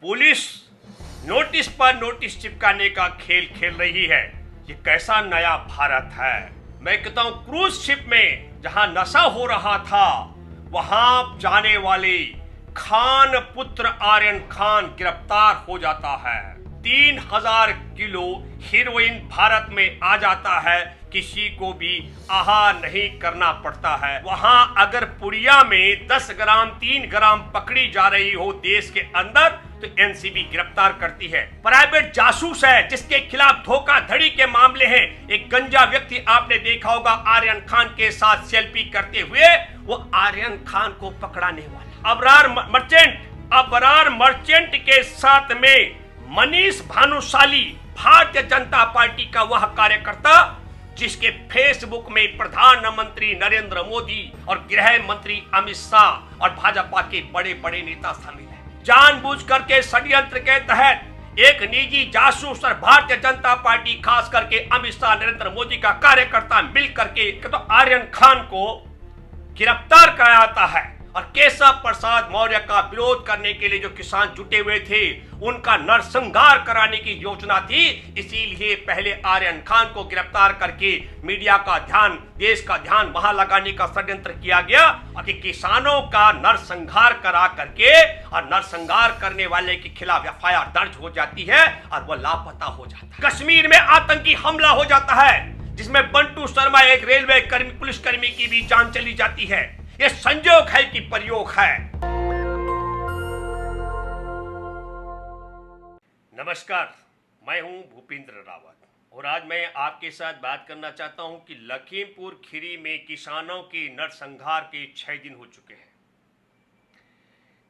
Police notice पर notice चिपकाने का खेल खेल रही है। ये कैसा नया भारत है। मैं कहता हूं क्रूज शिप में जहां नशा हो रहा था वहां जाने वाले खान पुत्र आर्यन खान गिरफ्तार हो जाता है। 3000 किलो हीरोइन भारत में आ जाता है, किसी को भी आहा नहीं करना पड़ता है। वहां अगर पुड़िया में 10 ग्राम 3 ग्राम पकड़ी जा रही हो देश के अंदर तो एनसीबी गिरफ्तार करती है। प्राइवेट जासूस है जिसके खिलाफ धोखाधड़ी के मामले हैं। एक गंजा व्यक्ति आपने देखा होगा आर्यन खान के साथ सेल्फी करते हुए, वो आर्यन खान को पकड़ाने वाला अबरार मर्चेंट के साथ में मनीष भानुशाली, भारतीय जनता पार्टी का वह कार्यकर्ता जिसके फेसबुक में प्रधानमंत्री नरेंद्र मोदी और गृह मंत्री अमित शाह और भाजपा के बड़े बड़े नेता शामिल हैं। जानबूझ करके षड्यंत्र के तहत एक निजी जासूस और भारतीय जनता पार्टी खास करके अमित शाह नरेंद्र मोदी का कार्यकर्ता मिल करके तो आर्यन खान को गिरफ्तार कराया जाता है। और केशव प्रसाद मौर्य का विरोध करने के लिए जो किसान जुटे हुए थे उनका नरसंहार कराने की योजना थी। इसीलिए पहले आर्यन खान को गिरफ्तार करके मीडिया का ध्यान, देश का ध्यान वहां लगाने का षड्यंत्र किया गया और किसानों का नरसंहार करा करके और नरसंहार करने वाले के खिलाफ एफआईआर दर्ज हो जाती है और वो लापता हो जाता है। कश्मीर में आतंकी हमला हो जाता है जिसमें बंटू शर्मा एक रेलवे पुलिसकर्मी की भी जान चली जाती है। ये संयोग है कि प्रयोग है। नमस्कार, मैं हूं भूपेंद्र रावत और आज मैं आपके साथ बात करना चाहता हूं कि लखीमपुर खीरी में किसानों के नरसंहार के 6 दिन हो चुके हैं।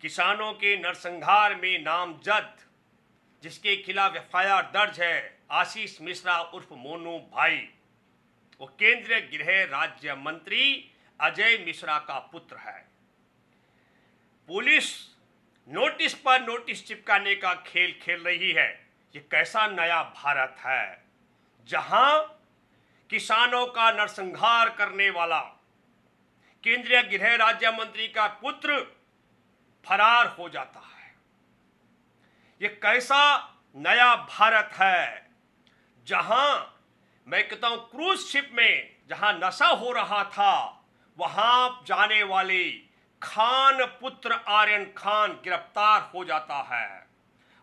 किसानों के नरसंहार में नामजद जिसके खिलाफ एफआईआर दर्ज है आशीष मिश्रा उर्फ मोनू भाई, वो केंद्रीय गृह राज्य मंत्री अजय मिश्रा का पुत्र है। पुलिस नोटिस पर नोटिस चिपकाने का खेल खेल रही है। ये कैसा नया भारत है जहां किसानों का नरसंहार करने वाला केंद्रीय गृह राज्य मंत्री का पुत्र फरार हो जाता है। ये कैसा नया भारत है जहां मैं कहता हूं क्रूज शिप में जहां नशा हो रहा था वहां जाने वाले खान पुत्र आर्यन खान गिरफ्तार हो जाता है।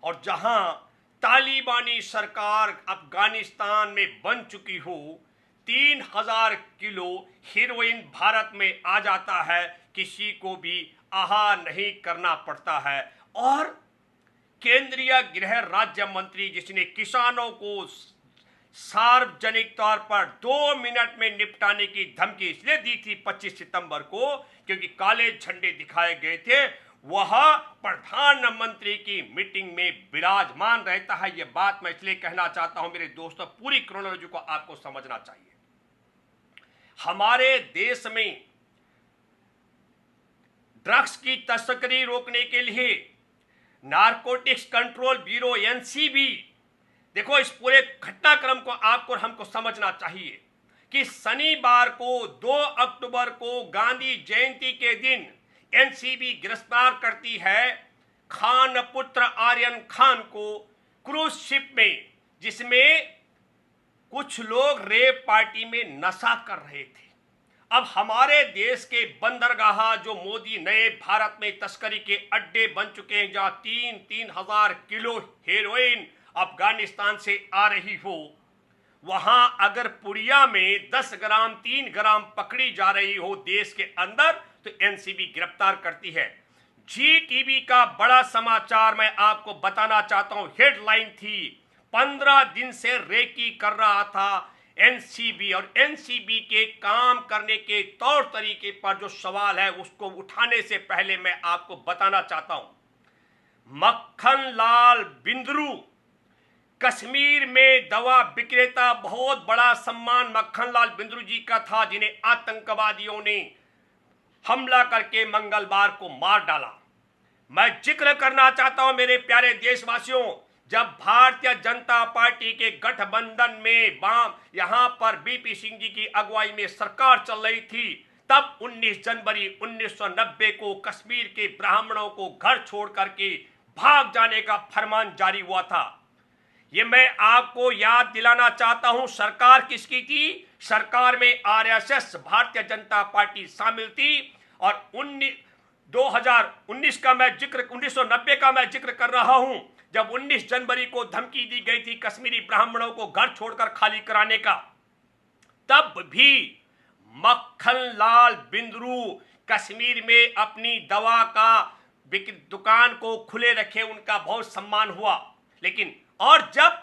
और जहां तालिबानी सरकार अफगानिस्तान में बन चुकी हो, 3000 किलो हीरोइन भारत में आ जाता है, किसी को भी आहा नहीं करना पड़ता है। और केंद्रीय गृह राज्य मंत्री जिसने किसानों को सार्वजनिक तौर पर 2 मिनट में निपटाने की धमकी इसलिए दी थी 25 सितंबर को क्योंकि काले झंडे दिखाए गए थे, वह प्रधानमंत्री की मीटिंग में विराजमान रहता है। यह बात मैं इसलिए कहना चाहता हूं मेरे दोस्तों, पूरी क्रोनोलॉजी को आपको समझना चाहिए। हमारे देश में ड्रग्स की तस्करी रोकने के लिए नारकोटिक्स कंट्रोल ब्यूरो एनसीबी, देखो इस पूरे घटनाक्रम को आपको हमको समझना चाहिए कि शनिवार को 2 अक्टूबर को गांधी जयंती के दिन एनसीबी गिरफ्तार करती है खान पुत्र आर्यन खान को क्रूज शिप में, जिसमें कुछ लोग रेप पार्टी में नशा कर रहे थे। अब हमारे देश के बंदरगाह जो मोदी नए भारत में तस्करी के अड्डे बन चुके हैं, जहां 3,000 किलो हेरोइन अफगानिस्तान से आ रही हो, वहां अगर पुड़िया में 10 ग्राम 3 ग्राम पकड़ी जा रही हो देश के अंदर तो एनसीबी गिरफ्तार करती है। जी टीवी का बड़ा समाचार मैं आपको बताना चाहता हूं, हेडलाइन थी 15 दिन से रेकी कर रहा था एनसीबी। और एनसीबी के काम करने के तौर तरीके पर जो सवाल है उसको उठाने से पहले मैं आपको बताना चाहता हूं, मक्खन लाल बिंद्रू कश्मीर में दवा विक्रेता, बहुत बड़ा सम्मान मक्खनलाल बिंद्रू जी का था जिन्हें आतंकवादियों ने हमला करके मंगलवार को मार डाला। मैं जिक्र करना चाहता हूं मेरे प्यारे देशवासियों, जब भारतीय जनता पार्टी के गठबंधन में यहां पर बीपी सिंह जी की अगुवाई में सरकार चल रही थी, तब 19 जनवरी 1990 को कश्मीर के ब्राह्मणों को घर छोड़ करके भाग जाने का फरमान जारी हुआ था। ये मैं आपको याद दिलाना चाहता हूं, सरकार किसकी थी? सरकार में आरएसएस भारतीय जनता पार्टी शामिल थी। और 2019 का मैं जिक्र 1990 का मैं जिक्र कर रहा हूं, जब 19 जनवरी को धमकी दी गई थी कश्मीरी ब्राह्मणों को घर छोड़कर खाली कराने का, तब भी मक्खन लाल बिंद्रू कश्मीर में अपनी दवा का दुकान को खुले रखे, उनका बहुत सम्मान हुआ। लेकिन और जब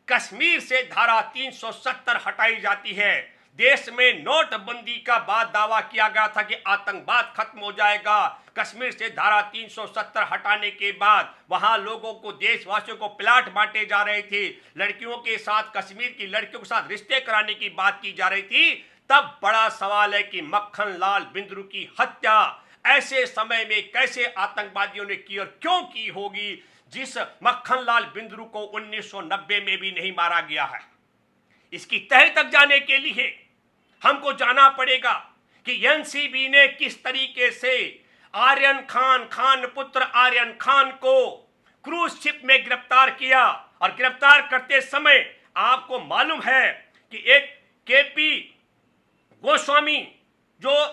कश्मीर से धारा 370 हटाई जाती है, देश में नोटबंदी का बाद दावा किया गया था कि आतंकवाद खत्म हो जाएगा। कश्मीर से धारा 370 हटाने के बाद वहां लोगों को, देशवासियों को प्लाट बांटे जा रहे थे, लड़कियों के साथ, कश्मीर की लड़कियों के साथ रिश्ते कराने की बात की जा रही थी। तब बड़ा सवाल है कि मक्खन लाल बिंद्रू की हत्या ऐसे समय में कैसे आतंकवादियों ने की और क्यों की होगी, जिस मक्खन लाल बिंद्रू को 1990 में भी नहीं मारा गया है। इसकी तह तक जाने के लिए हमको जाना पड़ेगा कि एनसीबी ने किस तरीके से आर्यन खान, खान पुत्र आर्यन खान को क्रूज शिप में गिरफ्तार किया। और गिरफ्तार करते समय आपको मालूम है कि एक केपी गोस्वामी जो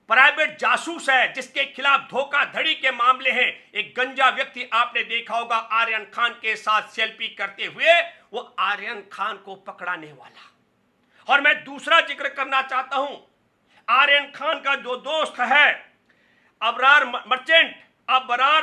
प्राइवेट जासूस है, जिसके खिलाफ धोखाधड़ी के मामले हैं, एक गंजा व्यक्ति आपने देखा होगा आर्यन खान के साथ सेल्फी करते हुए, वो आर्यन खान को पकड़ाने वाला। और मैं दूसरा जिक्र करना चाहता हूं, आर्यन खान का जो दोस्त है अबरार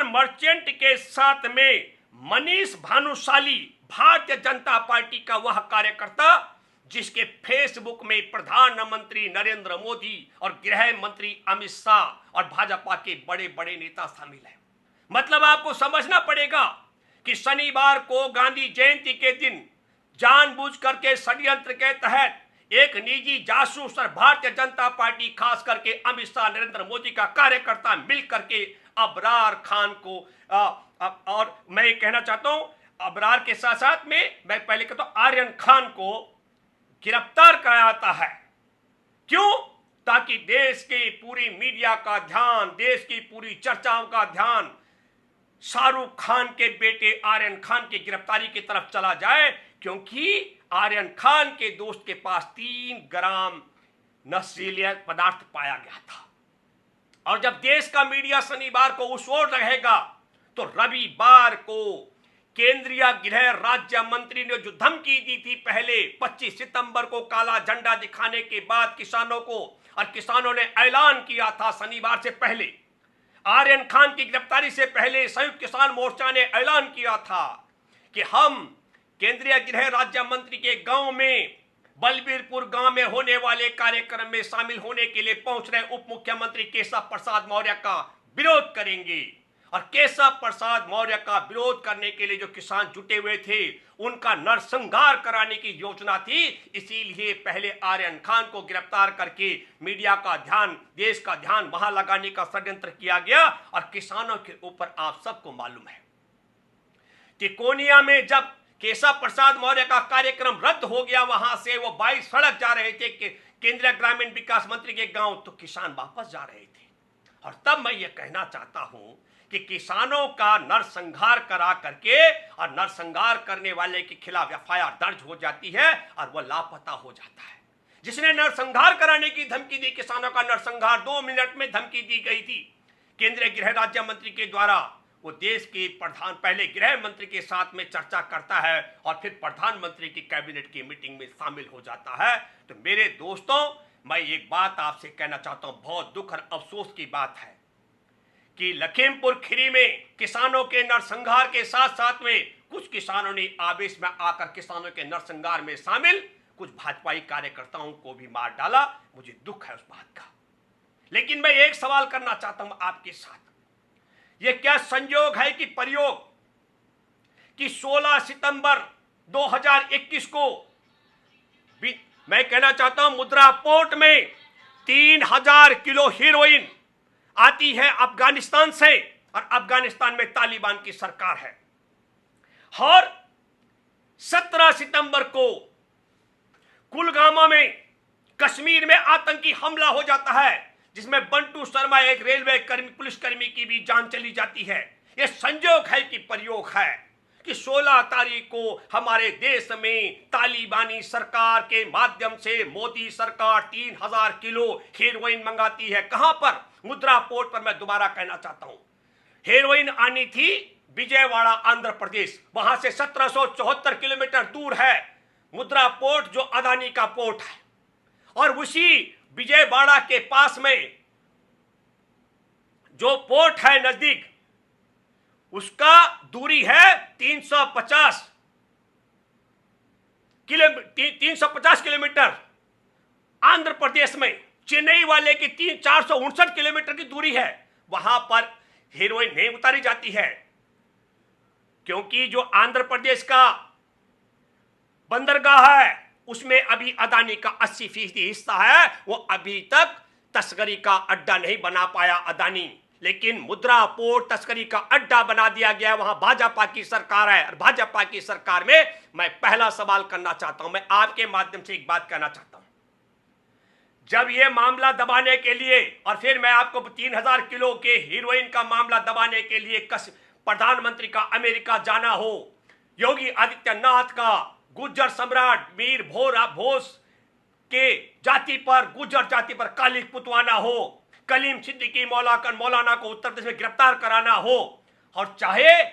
मर्चेंट के साथ में मनीष भानुशाली, भारतीय जनता पार्टी का वह कार्यकर्ता जिसके फेसबुक में प्रधानमंत्री नरेंद्र मोदी और गृह मंत्री अमित शाह और भाजपा के बड़े बड़े नेता शामिल हैं। मतलब आपको समझना पड़ेगा कि शनिवार को गांधी जयंती के दिन जानबूझ करके षड्यंत्र के तहत एक निजी जासूस और भारतीय जनता पार्टी, खास करके अमित शाह, नरेंद्र मोदी का कार्यकर्ता मिल करके अबरार खान को और मैं ये कहना चाहता हूं, अबरार के साथ साथ में मैं पहले कहता हूं आर्यन खान को गिरफ्तार कराता है। क्यों? ताकि देश की पूरी मीडिया का ध्यान, देश की पूरी चर्चाओं का ध्यान शाहरुख खान के बेटे आर्यन खान की गिरफ्तारी की तरफ चला जाए, क्योंकि आर्यन खान के दोस्त के पास 3 ग्राम नशीले पदार्थ पाया गया था। और जब देश का मीडिया शनिवार को उस ओर रहेगा, तो रविवार को केंद्रीय गृह राज्य मंत्री ने जो धमकी दी थी पहले 25 सितंबर को काला झंडा दिखाने के बाद किसानों को, और किसानों ने ऐलान किया था शनिवार से पहले, आर्यन खान की गिरफ्तारी से पहले संयुक्त किसान मोर्चा ने ऐलान किया था कि हम केंद्रीय गृह राज्य मंत्री के गांव में, बलबीरपुर गांव में होने वाले कार्यक्रम में शामिल होने के लिए पहुंच रहे उप मुख्यमंत्री केशव प्रसाद मौर्य का विरोध करेंगे। और केशव प्रसाद मौर्य का विरोध करने के लिए जो किसान जुटे हुए थे, उनका नरसंहार कराने की योजना थी। इसीलिए पहले आर्यन खान को गिरफ्तार करके मीडिया का ध्यान, देश का ध्यान वहां लगाने का षड्यंत्र किया गया। और किसानों के ऊपर आप सबको मालूम है, तिकोनिया में जब केशव प्रसाद मौर्य का कार्यक्रम रद्द हो गया, वहां से वो 22 सड़क जा रहे थे केंद्रीय ग्रामीण विकास मंत्री के गांव, तो किसान वापस जा रहे थे। और तब मैं ये कहना चाहता हूं कि किसानों का नरसंहार करा करके, और नरसंहार करने वाले के खिलाफ एफआईआर दर्ज हो जाती है और वह लापता हो जाता है। जिसने नरसंहार कराने की धमकी दी, किसानों का नरसंहार 2 मिनट में धमकी दी गई थी केंद्रीय गृह राज्य मंत्री के द्वारा। वो देश के प्रधान, पहले गृह मंत्री के साथ में चर्चा करता है और फिर प्रधानमंत्री की कैबिनेट की मीटिंग में शामिल हो जाता है। तो मेरे दोस्तों, मैं एक बात आपसे कहना चाहता हूं, बहुत दुख और अफसोस की बात है कि लखीमपुर खीरी में किसानों के नरसंहार के साथ साथ में कुछ किसानों ने आवेश में आकर किसानों के नरसंहार में शामिल कुछ भाजपाई कार्यकर्ताओं को भी मार डाला। मुझे दुख है उस बात का। लेकिन मैं एक सवाल करना चाहता हूं आपके साथ, यह क्या संयोग है कि प्रयोग कि 16 सितंबर 2021 को मैं कहना चाहता हूं मुद्रा पोर्ट में 3000 किलो हीरोइन आती है अफगानिस्तान से, और अफगानिस्तान में तालिबान की सरकार है। और 17 सितंबर को कुलगामा में कश्मीर में आतंकी हमला हो जाता है, जिसमें बंटू शर्मा, एक रेलवे कर्मी, पुलिसकर्मी की भी जान चली जाती है। ये संयोग है कि प्रयोग है कि 16 तारीख को हमारे देश में तालिबानी सरकार के माध्यम से मोदी सरकार 3000 किलो हेरोइन मंगाती है। कहां पर? मुद्रा पोर्ट पर। मैं दोबारा कहना चाहता हूं, हेरोइन आनी थी विजयवाड़ा आंध्र प्रदेश, वहां से 1774 किलोमीटर दूर है मुद्रा पोर्ट जो अदानी का पोर्ट है, और उसी विजयवाड़ा के पास में जो पोर्ट है नजदीक, उसका दूरी है 350 किलोमीटर। आंध्र प्रदेश में चेन्नई वाले की 459 किलोमीटर की दूरी है। वहां पर हेरोइन नहीं उतारी जाती है क्योंकि जो आंध्र प्रदेश का बंदरगाह है उसमें अभी अदानी का 80% हिस्सा है। वो अभी तक तस्करी का अड्डा नहीं बना पाया अदानी, लेकिन मुद्रा पोर्ट तस्करी का अड्डा बना दिया गया। वहां भाजपा की सरकार है, और भाजपा की सरकार में मैं पहला सवाल करना चाहता हूं, मैं आपके माध्यम से एक बात कहना चाहता हूं। जब यह मामला दबाने के लिए, और फिर मैं आपको 3000 किलो के हीरोइन का मामला दबाने के लिए प्रधानमंत्री का अमेरिका जाना हो, योगी आदित्यनाथ का गुर्जर सम्राट मीर भोस के जाति पर, गुर्जर जाति पर काली पुतवाना हो, कलीम सिद्दीकी मौलाना को उत्तर प्रदेश में गिरफ्तार कराना हो, और चाहे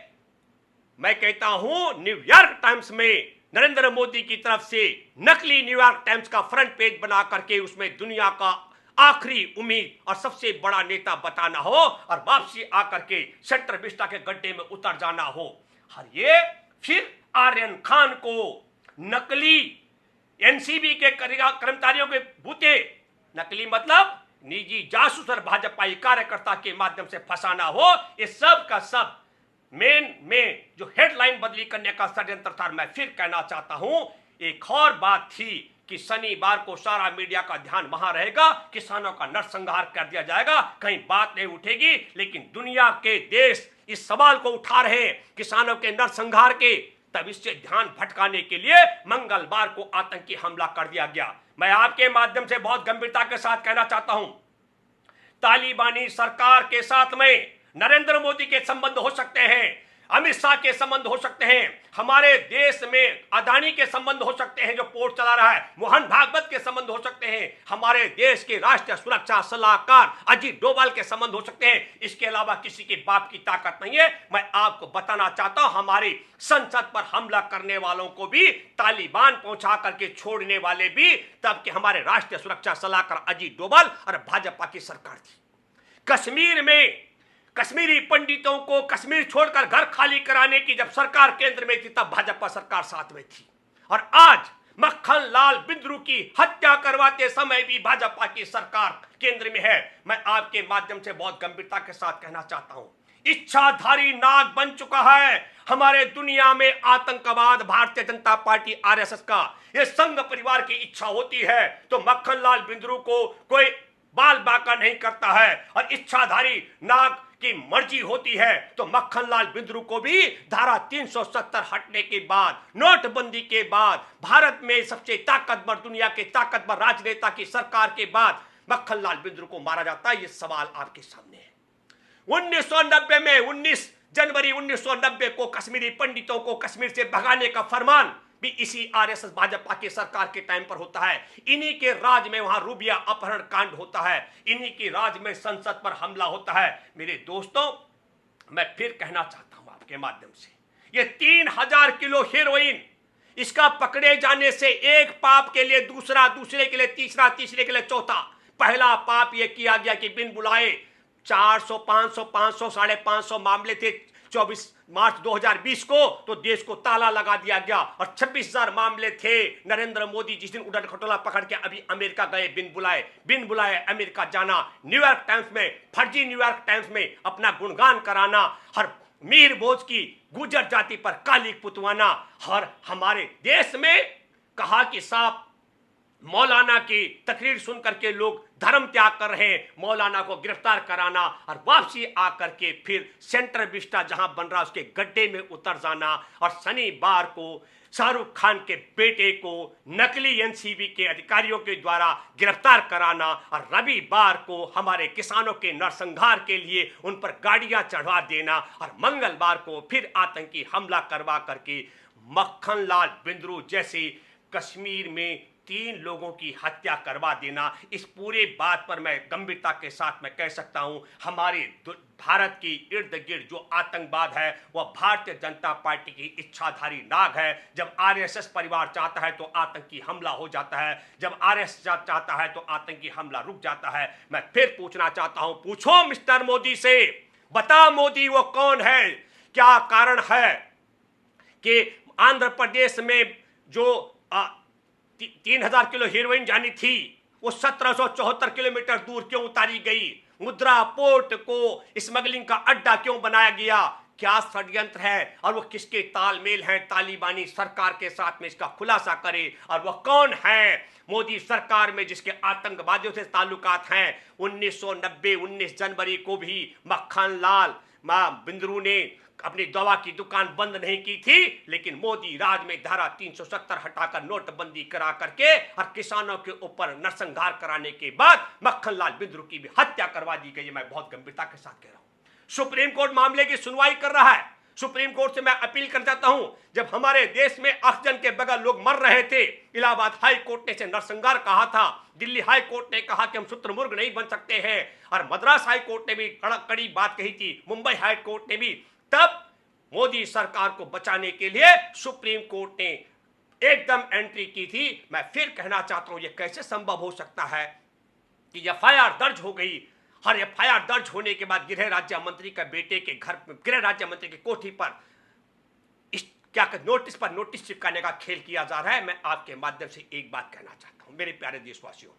मैं कहता हूं न्यूयॉर्क टाइम्स में नरेंद्र मोदी की तरफ से नकली न्यूयॉर्क टाइम्स का फ्रंट पेज बना करके उसमें दुनिया का आखिरी उम्मीद और सबसे बड़ा नेता बताना हो, और वापसी आकर के सेंट्रल विस्टा के गड्ढे में उतर जाना हो। और ये फिर आर्यन खान को नकली एनसीबी के कर्मचारियों के बूते, नकली मतलब निजी जासूस और भाजपाई कार्यकर्ता के माध्यम से फंसाना हो, ये सब का सब मेन में जो हेडलाइन बदली करने का षड्यंत्र था। मैं फिर कहना चाहता हूं, एक और बात थी कि शनिवार को सारा मीडिया का ध्यान वहां रहेगा, किसानों का नरसंहार कर दिया जाएगा, कहीं बात नहीं उठेगी। लेकिन दुनिया के देश इस सवाल को उठा रहे हैं किसानों के नरसंहार के, तब इससे ध्यान भटकाने के लिए मंगलवार को आतंकी हमला कर दिया गया। मैं आपके माध्यम से बहुत गंभीरता के साथ कहना चाहता हूं, तालिबानी सरकार के साथ में नरेंद्र मोदी के संबंध हो सकते हैं, अमित शाह के संबंध हो सकते हैं, हमारे देश में अदानी के संबंध हो सकते हैं जो पोर्ट चला रहा है, मोहन भागवत के संबंध हो सकते हैं, हमारे देश के राष्ट्रीय सुरक्षा सलाहकार अजीत डोभाल के संबंध हो सकते हैं। इसके अलावा किसी के बाप की ताकत नहीं है। मैं आपको बताना चाहता हूं, हमारी संसद पर हमला करने वालों को भी तालिबान पहुंचा करके छोड़ने वाले भी तब के हमारे राष्ट्रीय सुरक्षा सलाहकार अजीत डोभाल और भाजपा की सरकार थी। कश्मीर में कश्मीरी पंडितों को कश्मीर छोड़कर घर खाली कराने की जब सरकार केंद्र में थी, तब भाजपा सरकार साथ में थी। और आज मक्खन लाल बिंद्रू की हत्या करवाते समय भी भाजपा की सरकार केंद्र में है। मैं आपके माध्यम से बहुत गंभीरता के साथ कहना चाहता हूं, इच्छाधारी नाग बन चुका है हमारे दुनिया में आतंकवाद। भारतीय जनता पार्टी आरएसएस का ये संघ परिवार की इच्छा होती है तो मक्खन लाल बिंद्रू को कोई बाल बाका नहीं करता है, और इच्छाधारी नाग की मर्जी होती है तो मक्खन लाल बिंद्रू को भी धारा 370 हटने के बाद, नोटबंदी के बाद, भारत में सबसे ताकतवर, दुनिया के ताकतवर राजनेता की सरकार के बाद मक्खन लाल बिंद्रू को मारा जाता है। ये सवाल आपके सामने है। 1990 में 19 जनवरी 1990 को कश्मीरी पंडितों को कश्मीर से भगाने का फरमान भी इसी आरएसएस भाजपा की सरकार के टाइम पर होता है। इन्हीं के राज में वहां रूबिया अपहरण कांड होता है, इन्हीं के राज में संसद पर हमला होता है। मेरे दोस्तों, मैं फिर कहना चाहता हूं आपके माध्यम से, ये 3000 किलो हेरोइन, इसका पकड़े जाने से एक पाप के लिए दूसरा, दूसरे के लिए तीसरा, तीसरे के लिए चौथा। पहला पाप यह किया गया कि बिन बुलाए 400, 500, 500, 550 मामले थे 24 मार्च 2020 को, तो देश को ताला लगा दिया गया। और 26,000 मामले थे नरेंद्र मोदी जिस दिन उड़न खटोला पकड़ के अभी अमेरिका गए बिन बुलाए अमेरिका जाना, न्यूयॉर्क टाइम्स में, फर्जी न्यूयॉर्क टाइम्स में अपना गुणगान कराना, हर मीर भोज की गुर्जर जाति पर काली पुतवाना, और हमारे देश में कहा कि साहब मौलाना की तकरीर सुन करके लोग धर्म त्याग कर रहे हैं, मौलाना को गिरफ्तार कराना और वापसी आकर के फिर सेंट्रल विस्टा जहां बन रहा उसके गड्ढे में उतर जाना, और शनिवार को शाहरुख खान के बेटे को नकली एनसीबी के अधिकारियों के द्वारा गिरफ्तार कराना, और रविवार को हमारे किसानों के नरसंहार के लिए उन पर गाड़ियां चढ़वा देना, और मंगलवार को फिर आतंकी हमला करवा करके मक्खन लाल बिंद्रू जैसे कश्मीर में 3 लोगों की हत्या करवा देना। इस पूरे बात पर मैं गंभीरता के साथ मैं कह सकता हूं, हमारे भारत की इर्द गिर्द जो आतंकवाद है वह भारतीय जनता पार्टी की इच्छाधारी नाग है। जब आरएसएस परिवार चाहता है तो आतंकी हमला हो जाता है, जब आरएसएस चाहता है तो आतंकी हमला रुक जाता है। मैं फिर पूछना चाहता हूं, पूछो मिस्टर मोदी से, बता मोदी वो कौन है, क्या कारण है कि आंध्र प्रदेश में जो 3000 किलो हेरोइन जानी थी वो 1774 किलोमीटर दूर क्यों उतारी गई? मुद्रा पोर्ट को स्मगलिंग का अड्डा क्यों बनाया गया? क्या षड्यंत्र है और वो किसके तालमेल हैं तालिबानी सरकार के साथ में, इसका खुलासा करे। और वह कौन है मोदी सरकार में जिसके आतंकवादियों से ताल्लुकात हैं? 1990 19 जनवरी को भी मक्खन लाल बिंद्रू ने अपनी दवा की दुकान बंद नहीं की थी, लेकिन मोदी राज में धारा 370 हटाकर नोटबंदी करा करके और किसानों के ऊपर नरसंहार कराने के बाद मक्खन लाल बिंद्रू की भी हत्या करवा दी गई। मैं बहुत गंभीरता के साथ कह रहा हूं। सुप्रीम कोर्ट मामले की सुनवाई कर रहा है। सुप्रीम कोर्ट से मैं अपील कर जाता हूं, जब हमारे देश में ऑक्सीजन के बगैर लोग मर रहे थे, इलाहाबाद हाई कोर्ट ने इसे नरसंहार कहा था, दिल्ली हाई कोर्ट ने कहा कि हम शुतुरमुर्ग नहीं बन सकते हैं, और मद्रास हाई कोर्ट ने भी कड़ी बात कही थी, मुंबई हाई कोर्ट ने भी। तब मोदी सरकार को बचाने के लिए सुप्रीम कोर्ट ने एकदम एंट्री की थी। मैं फिर कहना चाहता हूं, यह कैसे संभव हो सकता है कि एफआईआर दर्ज हो गई, हर एफआईआर दर्ज होने के बाद गृह राज्य मंत्री के बेटे के घर, गृह राज्य मंत्री की कोठी पर क्या नोटिस पर नोटिस चिपकाने का खेल किया जा रहा है। मैं आपके माध्यम से एक बात कहना चाहता हूं, मेरे प्यारे देशवासियों,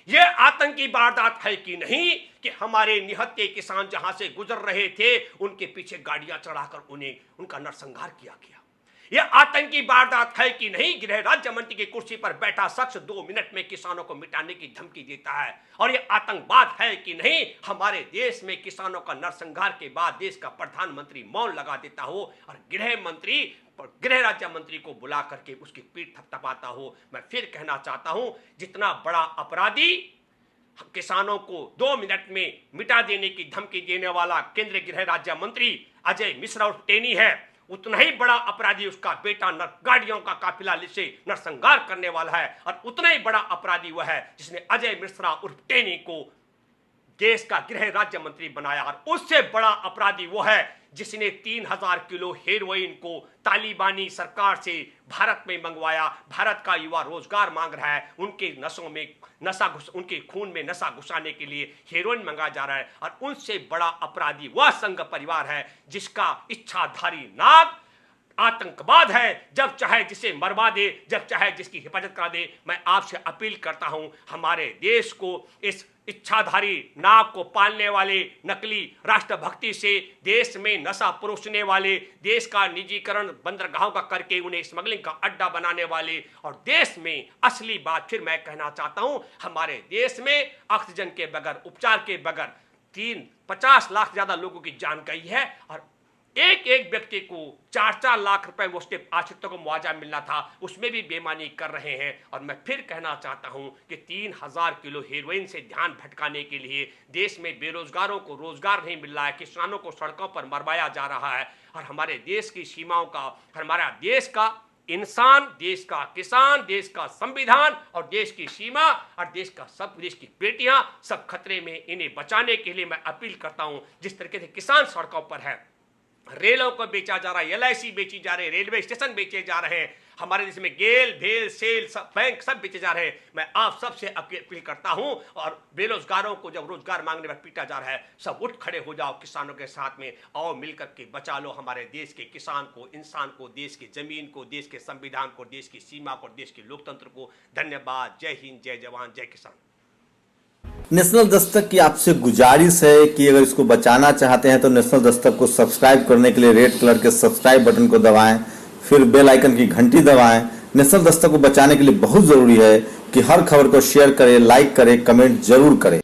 यह आतंकी वारदात है कि नहीं कि हमारे निहत्थे किसान जहां से गुजर रहे थे उनके पीछे गाड़ियां चढ़ाकर उन्हें उनका नरसंहार किया गया? यह आतंकी वारदात है कि नहीं गृह राज्य मंत्री की कुर्सी पर बैठा शख्स 2 मिनट में किसानों को मिटाने की धमकी देता है? और यह आतंकवाद है कि नहीं हमारे देश में किसानों का नरसंहार के बाद देश का प्रधानमंत्री मौन लगा देता हो और गृह राज्य मंत्री को बुला करके उसकी पीठ थपथपाता हो? मैं फिर कहना चाहता हूं, जितना बड़ा अपराधी किसानों को 2 मिनट में मिटा देने की धमकी देने वाला केंद्रीय गृह राज्य मंत्री अजय मिश्रा उर्फ टेनी है, उतना ही बड़ा अपराधी उसका बेटा गाड़ियों का काफिला से नरसंहार करने वाला है, और उतना ही बड़ा अपराधी वह है जिसने अजय मिश्रा उर्फ टेनी को देश का गृह राज्य मंत्री बनाया, और उससे बड़ा अपराधी वो है जिसने 3000 किलो हेरोइन को तालिबानी सरकार से भारत में मंगवाया। भारत का युवा रोजगार मांग रहा है, उनके नसों में उनके खून में नशा घुसाने के लिए हेरोइन मंगाया जा रहा है, और उनसे बड़ा अपराधी वह संघ परिवार है जिसका इच्छाधारी नाग आतंकवाद है। जब चाहे जिसे मरवा दे, जब चाहे जिसकी हिफाजत करा दे। मैं आपसे अपील करता हूं, हमारे देश को इस इच्छाधारी नाग को पालने वाले, नकली राष्ट्रभक्ति से देश में नशा परोसने वाले, देश का निजीकरण बंदरगाहों का करके उन्हें स्मगलिंग का अड्डा बनाने वाले, और देश में असली बात फिर मैं कहना चाहता हूं, हमारे देश में ऑक्सीजन के बगैर, उपचार के बगैर 50 लाख से ज्यादा लोगों की जान गई है, और एक व्यक्ति को 4 लाख रुपए वो उसके आश्रितों को मुआवजा मिलना था, उसमें भी बेईमानी कर रहे हैं। और मैं फिर कहना चाहता हूं कि 3000 किलो हेरोइन से ध्यान भटकाने के लिए देश में बेरोजगारों को रोजगार नहीं मिल रहा है, किसानों को सड़कों पर मरवाया जा रहा है, और हमारे देश की सीमाओं का, हमारा देश का इंसान, देश का किसान, देश का संविधान और देश की सीमा और देश की बेटियां सब खतरे में। इन्हें बचाने के लिए मैं अपील करता हूं, जिस तरीके से किसान सड़कों पर है, रेलों को बेचा जा रहा है, LIC बेची जा रहे हैं, रेलवे स्टेशन बेचे जा रहे हैं, हमारे देश में गेल भेल सेल सब बैंक सब बेचे जा रहे हैं। मैं आप सबसे अपील करता हूं, और बेरोजगारों को जब रोजगार मांगने पर पीटा जा रहा है, सब उठ खड़े हो जाओ किसानों के साथ में, आओ मिलकर के बचा लो हमारे देश के किसान को, इंसान को, देश की जमीन को, देश के संविधान को, देश की सीमा को, देश के लोकतंत्र को। धन्यवाद। जय हिंद, जय जवान, जय किसान। नेशनल दस्तक की आपसे गुजारिश है कि अगर इसको बचाना चाहते हैं तो नेशनल दस्तक को सब्सक्राइब करने के लिए रेड कलर के सब्सक्राइब बटन को दबाएं, फिर बेल आइकन की घंटी दबाएं, नेशनल दस्तक को बचाने के लिए बहुत जरूरी है कि हर खबर को शेयर करें, लाइक करें, कमेंट जरूर करें।